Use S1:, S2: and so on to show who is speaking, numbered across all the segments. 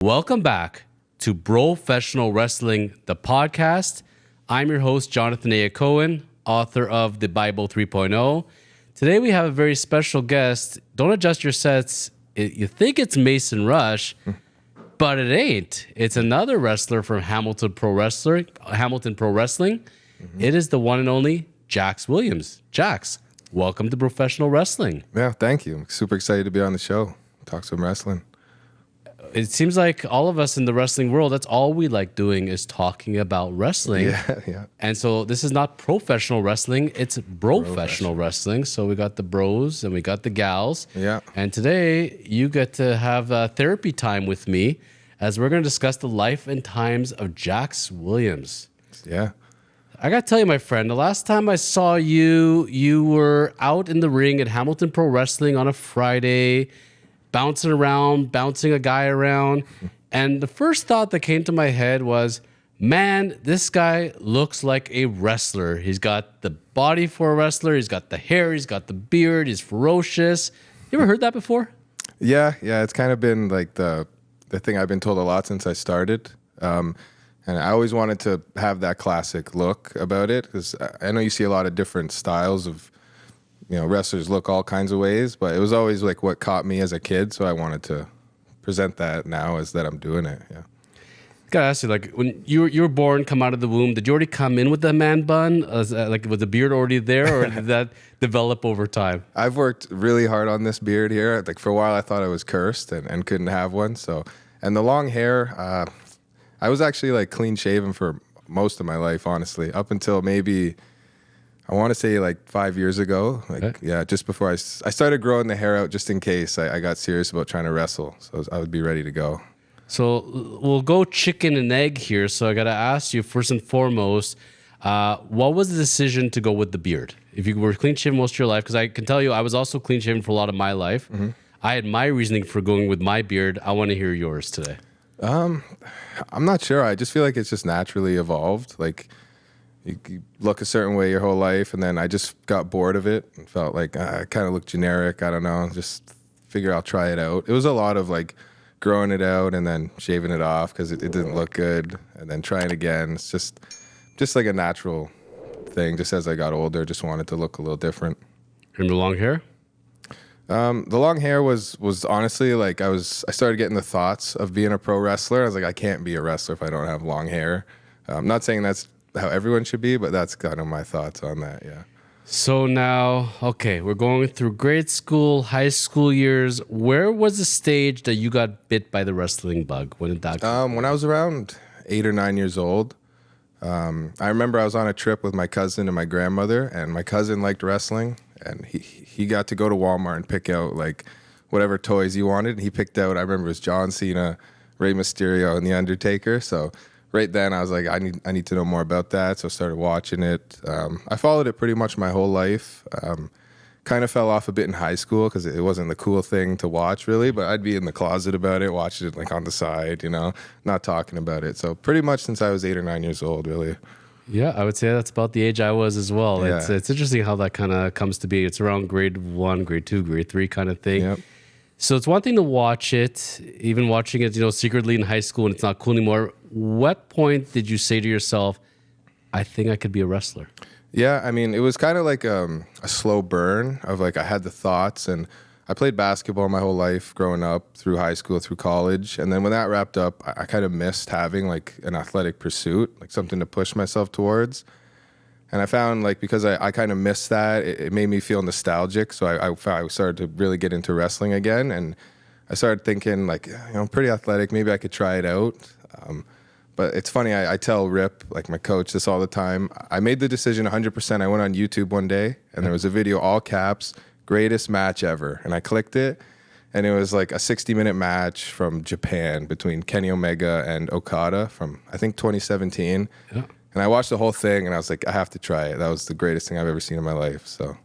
S1: Welcome back to Professional Wrestling, the podcast. I'm your host, Jonathan A. Hacohen, author of the Bible 3.0. Today we have a very special guest. Don't adjust your sets. You think it's Mason Rush, but it ain't. It's another wrestler from Hamilton Pro Wrestling. It is the one and only Jax Williams. Jax, welcome to Professional Wrestling.
S2: Yeah, thank you. I'm super excited to be on the show. Talk some wrestling.
S1: It seems like all of us in the wrestling world, that's all we like doing is talking about wrestling.
S2: Yeah.
S1: And so this is not professional wrestling, it's professional wrestling. So we got the bros and we got the gals.
S2: Yeah.
S1: And today you get to have therapy time with me as we're going to discuss the life and times of Jax Williams.
S2: Yeah.
S1: I got to tell you, my friend, the last time I saw you, you were out in the ring at Hamilton Pro Wrestling on a Friday, bouncing around, bouncing a guy around. And the first thought that came to my head was, man, this guy looks like a wrestler. He's got the body for a wrestler. He's got the hair. He's got the beard. He's ferocious. You ever heard that before?
S2: Yeah. It's kind of been like the thing I've been told a lot since I started. And I always wanted to have that classic look about it because I know you see a lot of different styles of, wrestlers look all kinds of ways, but it was always like what caught me as a kid. So I wanted to present that now as that I'm doing it. Yeah.
S1: Gotta ask you, like when you were born, come out of the womb, did you already come in with the man bun? Like was the beard already there, or did that develop over time?
S2: I've worked really hard on this beard here. Like for a while, I thought I was cursed and couldn't have one. So, and the long hair, I was actually like clean shaven for most of my life, honestly, up until maybe, I want to say like 5 years ago. Yeah, just before I started growing the hair out just in case I got serious about trying to wrestle. So I would be ready to go.
S1: So we'll go chicken and egg here. So I got to ask you first and foremost, what was the decision to go with the beard? If you were clean shaven most of your life, because I can tell you I was also clean shaven for a lot of my life. Mm-hmm. I had my reasoning for going with my beard. I want to hear yours today. I'm
S2: not sure. I just feel like it's just naturally evolved. Like you look a certain way your whole life, and then I just got bored of it and felt like I kind of looked generic. I don't know. Just figure I'll try it out. It was a lot of like growing it out and then shaving it off because it didn't look good, and then trying again. It's just like a natural thing. Just as I got older, just wanted to look a little different.
S1: And the long hair?
S2: The long hair was honestly like I started getting the thoughts of being a pro wrestler. I was like, I can't be a wrestler if I don't have long hair. I'm not saying that's how everyone should be, but that's kind of my thoughts on that. Yeah.
S1: So now, okay, we're going through grade school, high school years. Where was the stage that you got bit by the wrestling bug? When did that come?
S2: When I was around 8 or 9 years old. I remember I was on a trip with my cousin and my grandmother, and my cousin liked wrestling, and he got to go to Walmart and pick out like whatever toys he wanted. And he picked out, I remember it was John Cena, Rey Mysterio, and The Undertaker. So right then I was like, I need to know more about that. So I started watching it. I followed it pretty much my whole life. Kind of fell off a bit in high school because it wasn't the cool thing to watch really, but I'd be in the closet about it, watching it like on the side, not talking about it. So pretty much since I was 8 or 9 years old, really.
S1: Yeah, I would say that's about the age I was as well.
S2: Yeah.
S1: It's interesting how that kind of comes to be. It's around grade 1, grade 2, grade 3 kind of thing.
S2: Yep.
S1: So it's one thing to watch it, even watching it, secretly in high school and it's not cool anymore. What point did you say to yourself, I think I could be a wrestler?
S2: Yeah, I mean, it was kind of like a slow burn of like I had the thoughts, and I played basketball my whole life growing up through high school, through college. And then when that wrapped up, I kind of missed having like an athletic pursuit, like something to push myself towards. And I found like because I kind of missed that, it made me feel nostalgic. So I started to really get into wrestling again. And I started thinking like, I'm pretty athletic. Maybe I could try it out. But it's funny, I tell Rip, like my coach, this all the time. I made the decision 100%. I went on YouTube one day, and there was a video, all caps, greatest match ever. And I clicked it, and it was like a 60-minute match from Japan between Kenny Omega and Okada from, I think, 2017. Yeah. And I watched the whole thing, and I was like, I have to try it. That was the greatest thing I've ever seen in my life. So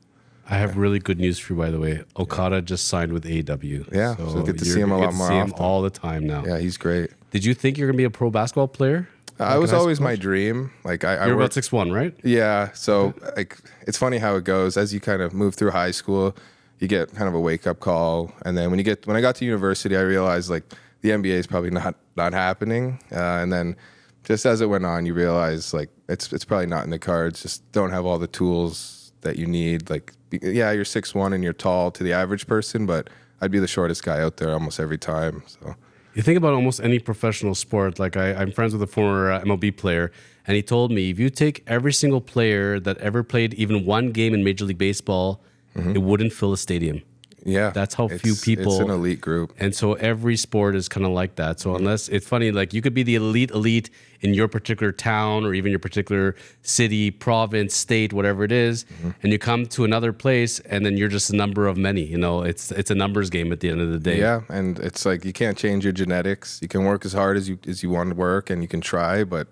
S1: I have really good news for you, by the way. Okada just signed with AEW.
S2: Yeah, so get to see him a lot more often.
S1: See him all the time now.
S2: Yeah, he's great.
S1: Did you think you're going to be a pro basketball player?
S2: It was always my dream. Like I
S1: You're about 6'1", right?
S2: Yeah. So like it's funny how it goes. As you kind of move through high school, you get kind of a wake up call, and then when I got to university, I realized like the NBA is probably not happening. And then just as it went on, you realize like it's probably not in the cards. Just don't have all the tools that you need. Like, yeah, you're 6'1" and you're tall to the average person, but I'd be the shortest guy out there almost every time. So
S1: You think about almost any professional sport. Like I'm friends with a former MLB player, and he told me if you take every single player that ever played even one game in Major League Baseball, it wouldn't fill a stadium.
S2: yeah,
S1: That's how few people.
S2: It's an elite group.
S1: And so every sport is kind of like that. So unless it's funny, like you could be the elite in your particular town or even your particular city, province, state, whatever it is, and you come to another place and then you're just a number of many. You know, it's a numbers game at the end of the day.
S2: Yeah, and it's like you can't change your genetics. You can work as hard as you want to work, and you can try, but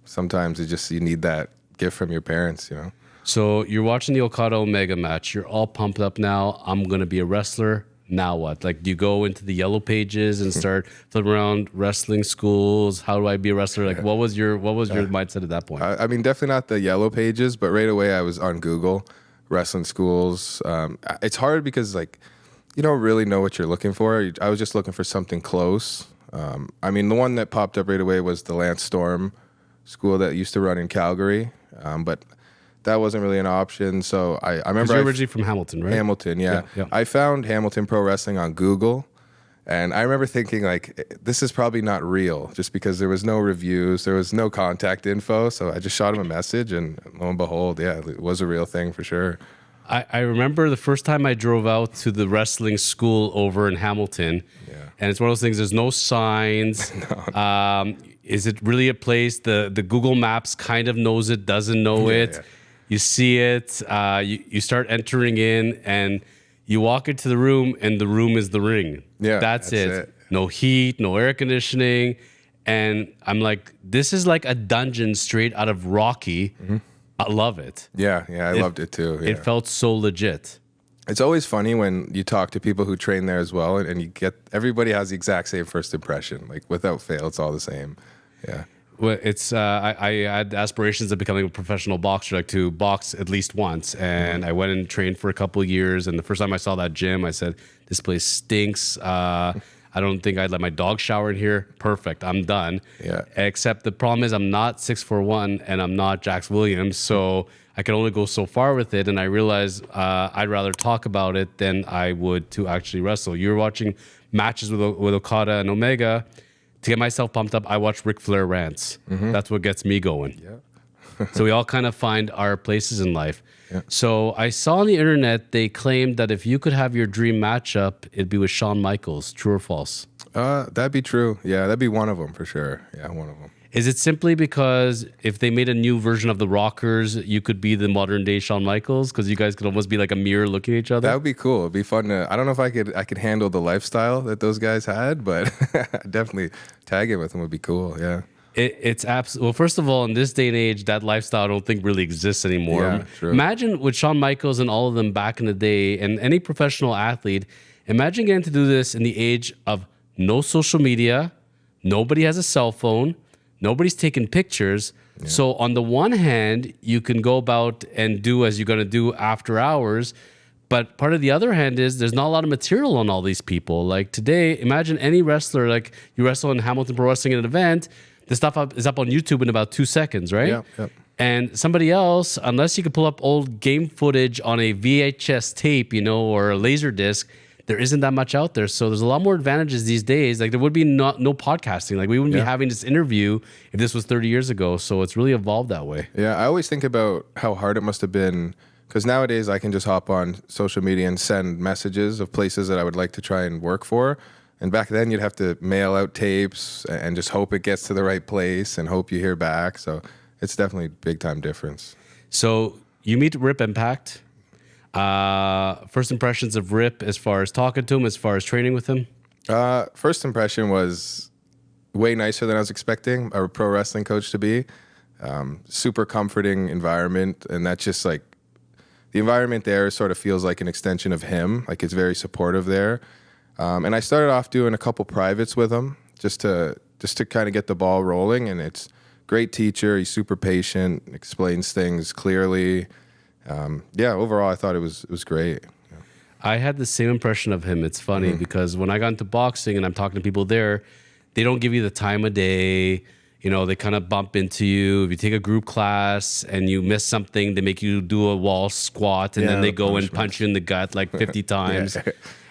S2: sometimes you need that gift from your parents. You know.
S1: So you're watching the Okada Omega match. You're all pumped up now. I'm going to be a wrestler. Now what? Like, do you go into the yellow pages and start flipping around wrestling schools? How do I be a wrestler? Like, what was your mindset at that point?
S2: I mean, definitely not the yellow pages, but right away I was on Google, wrestling schools. It's hard because like you don't really know what you're looking for. I was just looking for something close. I mean, the one that popped up right away was the Lance Storm school that used to run in Calgary, but that wasn't really an option. So I remember
S1: You're originally from Hamilton, right?
S2: Hamilton, yeah.
S1: Yeah.
S2: I found Hamilton Pro Wrestling on Google, and I remember thinking like, this is probably not real, just because there was no reviews, there was no contact info. So I just shot him a message, and lo and behold, yeah, it was a real thing for sure.
S1: I remember the first time I drove out to the wrestling school over in Hamilton, and it's one of those things. There's no signs. Is it really a place? The Google Maps kind of knows it, doesn't know it.
S2: Yeah.
S1: You see it. You start entering in, and you walk into the room, and the room is the ring.
S2: Yeah,
S1: that's it. No heat, no air conditioning, and I'm like, this is like a dungeon straight out of Rocky. I love it.
S2: Yeah, I loved it too. Yeah.
S1: It felt so legit.
S2: It's always funny when you talk to people who train there as well, and you get everybody has the exact same first impression. Like without fail, it's all the same. Yeah.
S1: Well, it's I had aspirations of becoming a professional boxer, like to box at least once, and I went and trained for a couple of years. And the first time I saw that gym, I said, "This place stinks. I don't think I'd let my dog shower in here. Perfect, I'm done."
S2: Yeah.
S1: Except the problem is I'm not 6'1" and I'm not Jax Williams, so I can only go so far with it. And I realized I'd rather talk about it than I would to actually wrestle. You're watching matches with Okada and Omega. To get myself pumped up, I watch Ric Flair rants. That's what gets me going.
S2: Yeah.
S1: So we all kind of find our places in life.
S2: Yeah.
S1: So I saw on the internet, they claimed that if you could have your dream matchup, it'd be with Shawn Michaels. True or false?
S2: That'd be true. Yeah, that'd be one of them for sure. Yeah, one of them.
S1: Is it simply because if they made a new version of the Rockers, you could be the modern day Shawn Michaels? Because you guys could almost be like a mirror looking at each other?
S2: That would be cool. It'd be fun to. I don't know if I could handle the lifestyle that those guys had, but definitely tagging with them would be cool. Yeah.
S1: It's absolutely. Well, first of all, in this day and age, that lifestyle I don't think really exists anymore.
S2: Yeah, true.
S1: Imagine with Shawn Michaels and all of them back in the day, and any professional athlete, imagine getting to do this in the age of no social media, nobody has a cell phone, nobody's taking pictures. Yeah. So on the one hand, you can go about and do as you're going to do after hours. But part of the other hand is there's not a lot of material on all these people. Like today, imagine any wrestler, like you wrestle in Hamilton Pro Wrestling at an event, the stuff is up on YouTube in about 2 seconds, right?
S2: Yeah.
S1: And somebody else, unless you can pull up old game footage on a VHS tape, or a laser disc, there isn't that much out there. So there's a lot more advantages these days. Like there would be no podcasting. Like we wouldn't be having this interview if this was 30 years ago. So it's really evolved that way.
S2: Yeah, I always think about how hard it must have been, because nowadays I can just hop on social media and send messages of places that I would like to try and work for. And back then you'd have to mail out tapes and just hope it gets to the right place and hope you hear back. So it's definitely a big time difference.
S1: So you meet Rip Impact. First impressions of Rip as far as talking to him, as far as training with him?
S2: First impression was way nicer than I was expecting a pro wrestling coach to be. Super comforting environment. And that's just like, the environment there sort of feels like an extension of him. Like it's very supportive there. And I started off doing a couple privates with him just to kind of get the ball rolling. And it's great teacher. He's super patient, explains things clearly. Overall, I thought it was great.
S1: I had the same impression of him. It's funny because when I got into boxing and I'm talking to people there, they don't give you the time of day. You know, they kind of bump into you. If you take a group class and you miss something, they make you do a wall squat, and then they go and punch you in the gut like 50 times.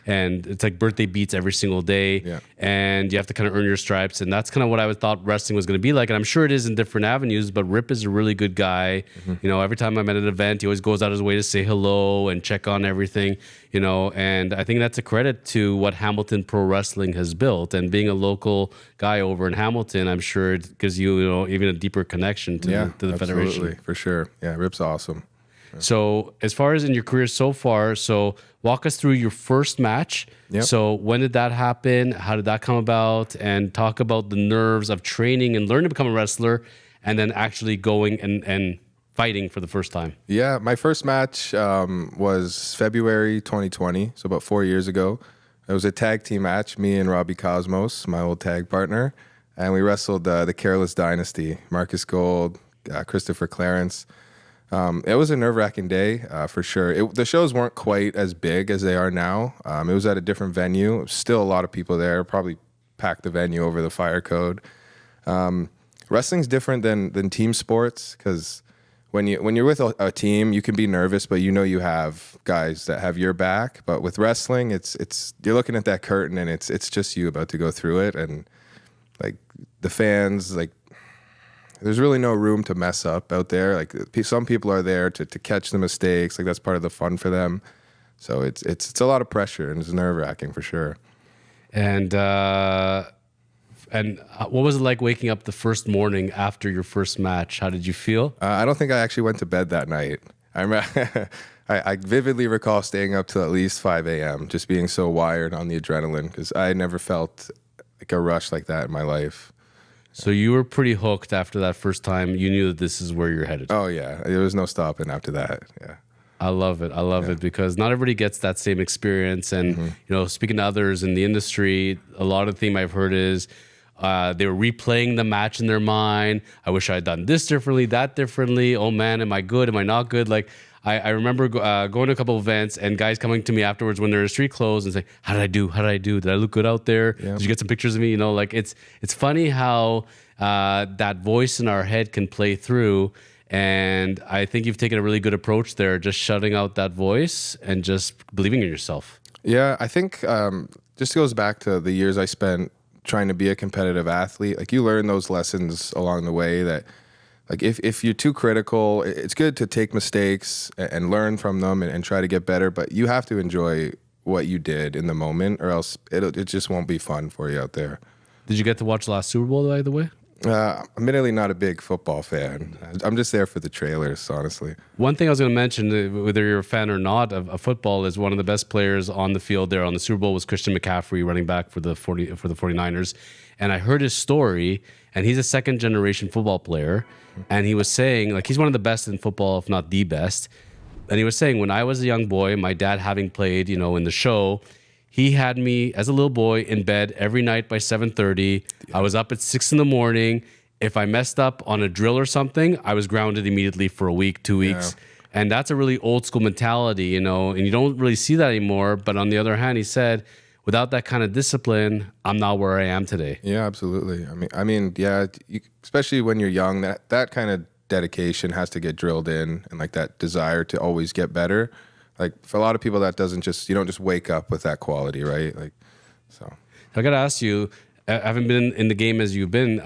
S1: And it's like birthday beats every single day.
S2: Yeah.
S1: And you have to kind of earn your stripes. And that's kind of what I thought wrestling was going to be like. And I'm sure it is in different avenues, but Rip is a really good guy. You know, every time I'm at an event, he always goes out his way to say hello and check on everything, you know. And I think that's a credit to what Hamilton Pro Wrestling has built. And being a local guy over in Hamilton, I'm sure it gives you, you know, even a deeper connection to the federation.
S2: Absolutely, for sure. Yeah, Rip's awesome.
S1: So as far as in your career so far, so walk us through your first match.
S2: Yep.
S1: So when did that happen? How did that come about? And talk about the nerves of training and learning to become a wrestler and then actually going and fighting for the first time.
S2: Yeah, my first match was February 2020, so about 4 years ago. It was a tag team match, me and Robbie Cosmos, my old tag partner, and we wrestled the Careless Dynasty, Marcus Gold, Christopher Clarence. It was a nerve-wracking day, for sure. The shows weren't quite as big as they are now. It was at a different venue. Still a lot of people there, probably packed the venue over the fire code. Wrestling's different than team sports because when you're with a team, you can be nervous, but you know you have guys that have your back. But with wrestling, it's you're looking at that curtain and it's just you about to go through it, and like the fans, like there's really no room to mess up out there. Like some people are there to catch the mistakes. Like that's part of the fun for them. So it's a lot of pressure and it's nerve-wracking for sure.
S1: And what was it like waking up the first morning after your first match? How did you feel?
S2: I don't think I actually went to bed that night. I vividly recall staying up till at least 5 a.m. just being so wired on the adrenaline because I never felt like a rush like that in my life.
S1: So you were pretty hooked after that first time. You knew that this is where you're headed.
S2: Oh, yeah. There was no stopping after that. Yeah.
S1: I love it. I love it because not everybody gets that same experience. And, you know, speaking to others in the industry, a lot of the theme I've heard is they were replaying the match in their mind. I wish I had done this differently, that differently. Oh, man, am I good? Am I not good? Like, I remember going to a couple of events and guys coming to me afterwards when they're in street clothes and saying, how did I do? How did I do? Did I look good out there?
S2: Yeah.
S1: Did you get some pictures of me? You know, like it's funny how that voice in our head can play through. And I think you've taken a really good approach there, just shutting out that voice and just believing in yourself.
S2: Yeah, I think just goes back to the years I spent trying to be a competitive athlete. Like you learn those lessons along the way that like if you're too critical, it's good to take mistakes and learn from them and try to get better, but you have to enjoy what you did in the moment or else it just won't be fun for you out there.
S1: Did you get to watch the last Super Bowl, by the way?
S2: Admittedly not a big football fan. I'm just there for the trailers, honestly.
S1: One thing I was going to mention, whether you're a fan or not of football, is one of the best players on the field there on the Super Bowl was Christian McCaffrey, running back for the 49ers. And I heard his story, and he's a second-generation football player. And he was saying, like, he's one of the best in football, if not the best. And he was saying, when I was a young boy, my dad having played, you know, in the show, he had me as a little boy in bed every night by 7:30. I was up at 6 a.m. If I messed up on a drill or something, I was grounded immediately for a week, 2 weeks. Yeah. And that's a really old school mentality, you know, and you don't really see that anymore. But on the other hand, he said, without that kind of discipline, I'm not where I am today.
S2: Yeah, absolutely. I mean, yeah, especially when you're young, that kind of dedication has to get drilled in, and like that desire to always get better. Like for a lot of people, that you don't just wake up with that quality, right? Like, so.
S1: I got to ask you, having been in the game as you've been,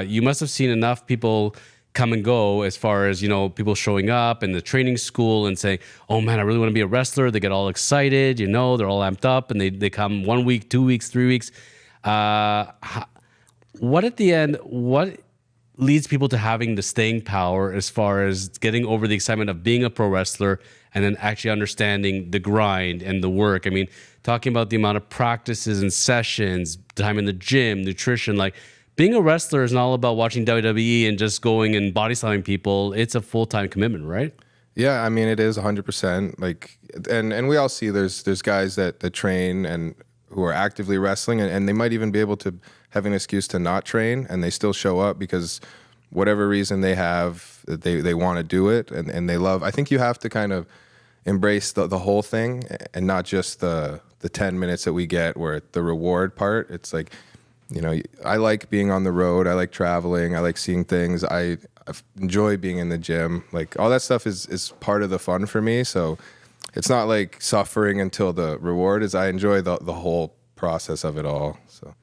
S1: you must have seen enough people come and go as far as, you know, people showing up in the training school and saying, oh man, I really want to be a wrestler. They get all excited, you know, they're all amped up and they come 1 week, 2 weeks, 3 weeks. What at the end, what leads people to having the staying power as far as getting over the excitement of being a pro wrestler and then actually understanding the grind and the work? I mean, talking about the amount of practices and sessions, time in the gym, nutrition, like being a wrestler is not all about watching WWE and just going and body slamming people. It's a full-time commitment, right?
S2: Yeah, I mean, it is 100%. Like, and we all see there's guys that train and who are actively wrestling, and they might even be able to have an excuse to not train, and they still show up because whatever reason they have, they want to do it, and they love. I think you have to kind of embrace the whole thing and not just the 10 minutes that we get where the reward part. It's like, I like being on the road. I like traveling. I like seeing things. I enjoy being in the gym. Like all that stuff is part of the fun for me. So it's not like suffering until the reward is. I enjoy the whole process of it all. So.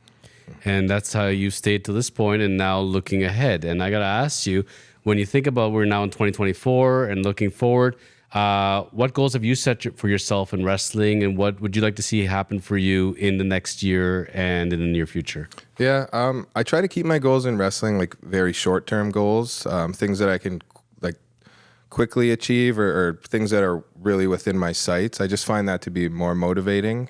S1: And that's how you stayed to this point and now looking ahead. And I got to ask you, when you think about we're now in 2024 and looking forward, what goals have you set for yourself in wrestling, and what would you like to see happen for you in the next year and in the near future?
S2: Yeah, I try to keep my goals in wrestling like very short-term goals, things that I can like quickly achieve or things that are really within my sights. I just find that to be more motivating.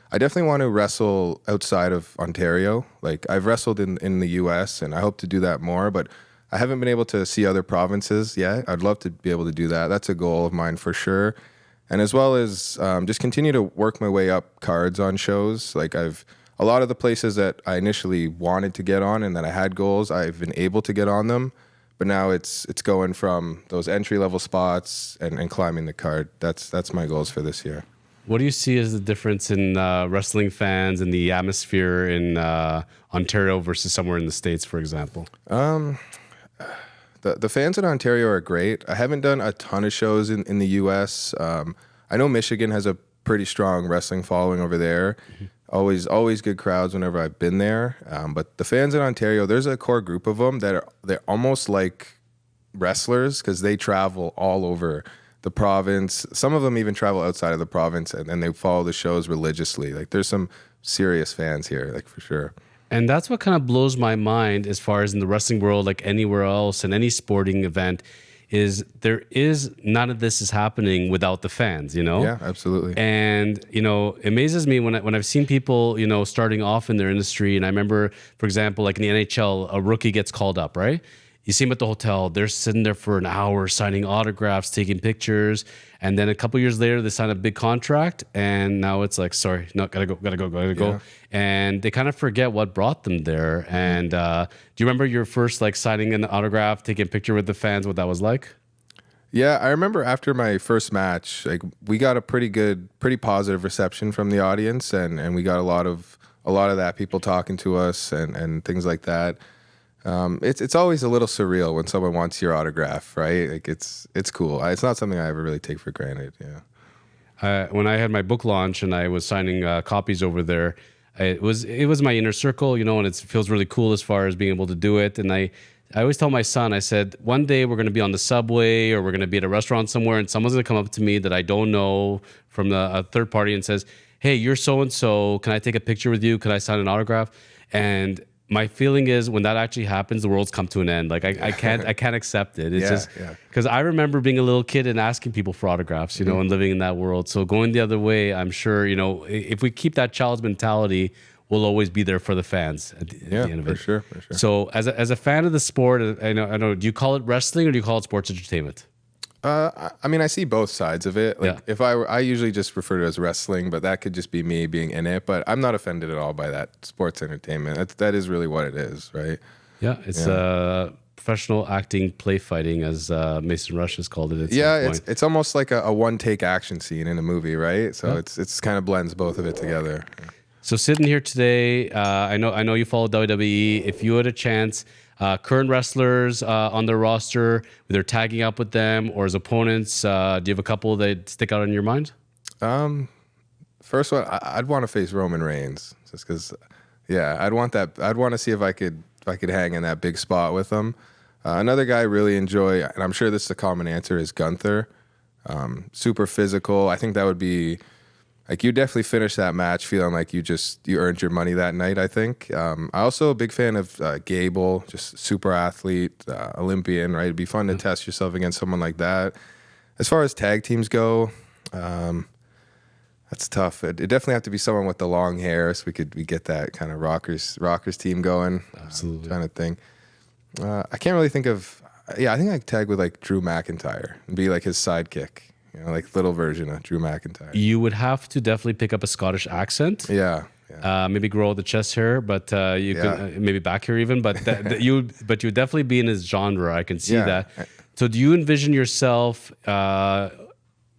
S2: I definitely want to wrestle outside of Ontario. Like I've wrestled in the US and I hope to do that more, but I haven't been able to see other provinces yet. I'd love to be able to do that. That's a goal of mine for sure. And as well as just continue to work my way up cards on shows. Like a lot of the places that I initially wanted to get on and that I had goals, I've been able to get on them. But now it's going from those entry level spots and climbing the card. That's my goals for this year.
S1: What do you see as the difference in wrestling fans and the atmosphere in Ontario versus somewhere in the States, for example?
S2: The fans in Ontario are great. I haven't done a ton of shows in the U.S. I know Michigan has a pretty strong wrestling following over there. Mm-hmm. Always good crowds whenever I've been there. But the fans in Ontario, there's a core group of them they're almost like wrestlers because they travel all over the province. Some of them even travel outside of the province and they follow the shows religiously. Like there's some serious fans here, like for sure.
S1: And that's what kind of blows my mind as far as in the wrestling world, like anywhere else in any sporting event, is there is none of this is happening without the fans,
S2: Yeah, absolutely.
S1: And, it amazes me when I've seen people, starting off in their industry. And I remember, for example, like in the NHL, a rookie gets called up, right? You see them at the hotel, they're sitting there for an hour signing autographs, taking pictures. And then a couple years later, they sign a big contract. And now it's like, sorry, no, gotta go. And they kind of forget what brought them there. And do you remember your first like signing an autograph, taking a picture with the fans, what that was like?
S2: Yeah, I remember after my first match, like we got a pretty positive reception from the audience. And we got a lot of that, people talking to us and things like that. It's always a little surreal when someone wants your autograph, right? Like it's cool. It's not something I ever really take for granted. Yeah.
S1: When I had my book launch and I was signing copies over there, it was my inner circle, and it feels really cool as far as being able to do it. And I always tell my son, I said, one day we're going to be on the subway or we're going to be at a restaurant somewhere and someone's going to come up to me that I don't know from a third party and says, hey, you're so-and-so. Can I take a picture with you? Can I sign an autograph? And my feeling is when that actually happens, the world's come to an end. Like I can't accept it. It's just because I remember being a little kid and asking people for autographs, and living in that world. So going the other way, I'm sure, if we keep that child's mentality, we'll always be there for the fans at the end of it.
S2: For sure.
S1: So as a fan of the sport, I know. Do you call it wrestling or do you call it sports entertainment?
S2: I mean, I see both sides of it. Like if I usually just refer to it as wrestling, but that could just be me being in it. But I'm not offended at all by that sports entertainment. That is really what it is, right?
S1: Yeah, it's professional acting, play fighting, as Mason Rush has called it.
S2: It's almost like a one take action scene in a movie, right? So it's kind of blends both of it together.
S1: So sitting here today, I know you follow WWE. If you had a chance. Current wrestlers on their roster, either tagging up with them or as opponents. Do you have a couple that stick out in your mind?
S2: First one, I'd want to face Roman Reigns, just because. I'd want that. I'd want to see if I could hang in that big spot with him. Another guy I really enjoy, and I'm sure this is a common answer, is Gunther. Super physical. I think that would be. Like you definitely finish that match feeling like you earned your money that night, I think. I also a big fan of Gable, just super athlete, Olympian, right? It'd be fun to test yourself against someone like that. As far as tag teams go, that's tough. It definitely have to be someone with the long hair so we get that kind of rockers team going.
S1: Absolutely.
S2: Trying to think. I can't really think of. Yeah, I think I'd tag with like Drew McIntyre and be like his sidekick. Like little version of Drew McIntyre. You
S1: would have to definitely pick up a Scottish accent.
S2: Yeah.
S1: Maybe grow the chest hair, but you could maybe back hair even. But you would definitely be in his genre. I can see that. So do you envision yourself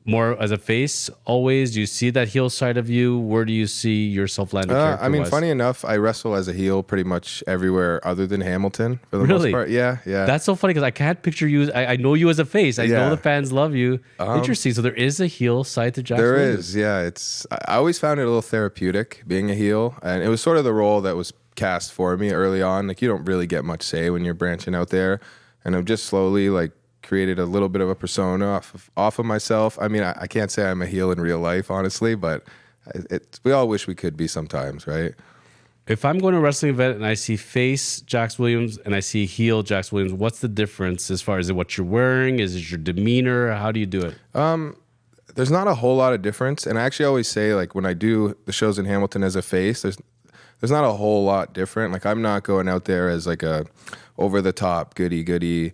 S1: more as a face always? Do you see that heel side of you? Where do you see yourself landing?
S2: I mean, funny enough, I wrestle as a heel pretty much everywhere other than Hamilton for the most part. Yeah.
S1: That's so funny because I can't picture you. I know you as a face. I know the fans love you. Interesting. So there is a heel side to Jax Williams.
S2: There is, yeah. I always found it a little therapeutic being a heel, and it was sort of the role that was cast for me early on. Like, you don't really get much say when you're branching out there, and I've just slowly like created a little bit of a persona off of myself. I mean, I can't say I'm a heel in real life, honestly, but we all wish we could be sometimes, right?
S1: If I'm going to a wrestling event and I see face Jax Williams and I see heel Jax Williams, what's the difference as far as what you're wearing? Is it your demeanor? How do you do it?
S2: There's not a whole lot of difference, and I actually always say, like, when I do the shows in Hamilton as a face, there's not a whole lot different. Like, I'm not going out there as like a over the top goody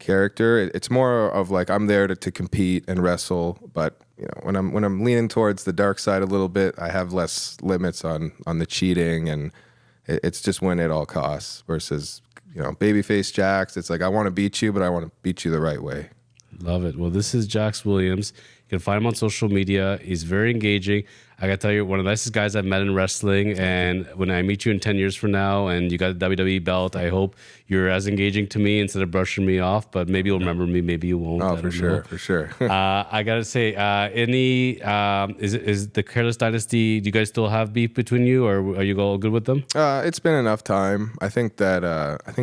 S2: character. It's more of like I'm there to compete and wrestle, but you know, when I'm leaning towards the dark side a little bit, I have less limits on the cheating, and it's just win at all costs. Versus, you know, babyface Jax, it's like I want to beat you, but I want to beat you the right way.
S1: Love it. Well, this is Jax Williams. You can find him on social media. He's very engaging. I got to tell you, one of the nicest guys I've met in wrestling. And when I meet you in 10 years from now and you got a WWE belt, I hope you're as engaging to me instead of brushing me off. But maybe you'll remember me, maybe you won't.
S2: Oh, for sure.
S1: I got to say, is the Careless Dynasty, do you guys still have beef between you, or are you all good with them?
S2: It's been enough time. I think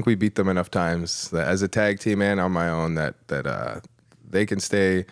S2: we beat them enough times that as a tag team and on my own that they can stay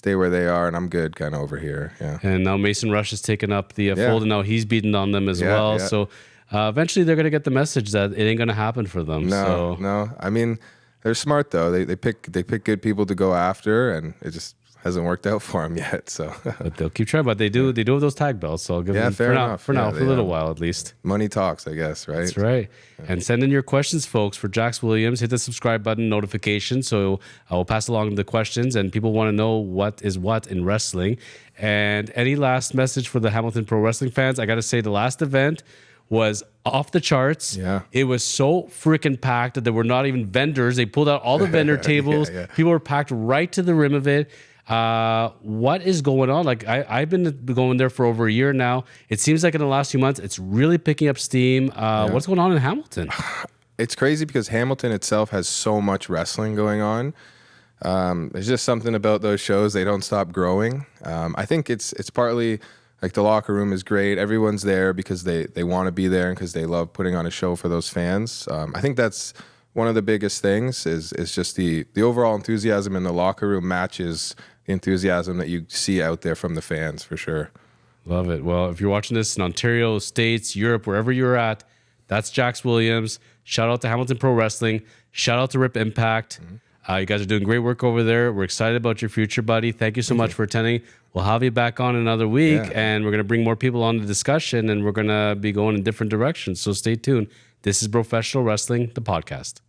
S2: where they are, and I'm good kind of over here. Yeah.
S1: And now Mason Rush has taken up the fold, and now he's beaten on them as well.
S2: Yeah.
S1: So eventually they're going to get the message that it ain't going to happen for them.
S2: No. I mean, they're smart though. They pick good people to go after, and it just hasn't worked out for them yet. So,
S1: but they'll keep trying. But they do have those tag belts. So I'll give them
S2: fair enough.
S1: For a little while at least.
S2: Money talks, I guess. Right.
S1: That's right. Yeah. And send in your questions, folks, for Jax Williams. Hit the subscribe button, notification, so I will pass along the questions. And people want to know what is what in wrestling. And any last message for the Hamilton Pro Wrestling fans? I got to say, the last event was off the charts.
S2: Yeah.
S1: It was so freaking packed that there were not even vendors. They pulled out all the vendor tables. People were packed right to the rim of it. What is going on? Like I've been going there for over a year now. It seems like in the last few months, it's really picking up steam. What's going on in Hamilton?
S2: It's crazy because Hamilton itself has so much wrestling going on. There's just something about those shows. They don't stop growing. I think it's partly like the locker room is great. Everyone's there because they want to be there and because they love putting on a show for those fans. I think that's one of the biggest things is just the overall enthusiasm in the locker room matches the enthusiasm that you see out there from the fans, for sure.
S1: Love it. Well, if you're watching this in Ontario, States, Europe, wherever you're at, that's Jax Williams. Shout out to Hamilton Pro Wrestling. Shout out to Rip Impact. You guys are doing great work over there. We're excited about your future, buddy. Thank you so much for attending. We'll have you back on another week, and we're going to bring more people on the discussion, and we're going to be going in different directions. So stay tuned. This is Professional Wrestling, the podcast.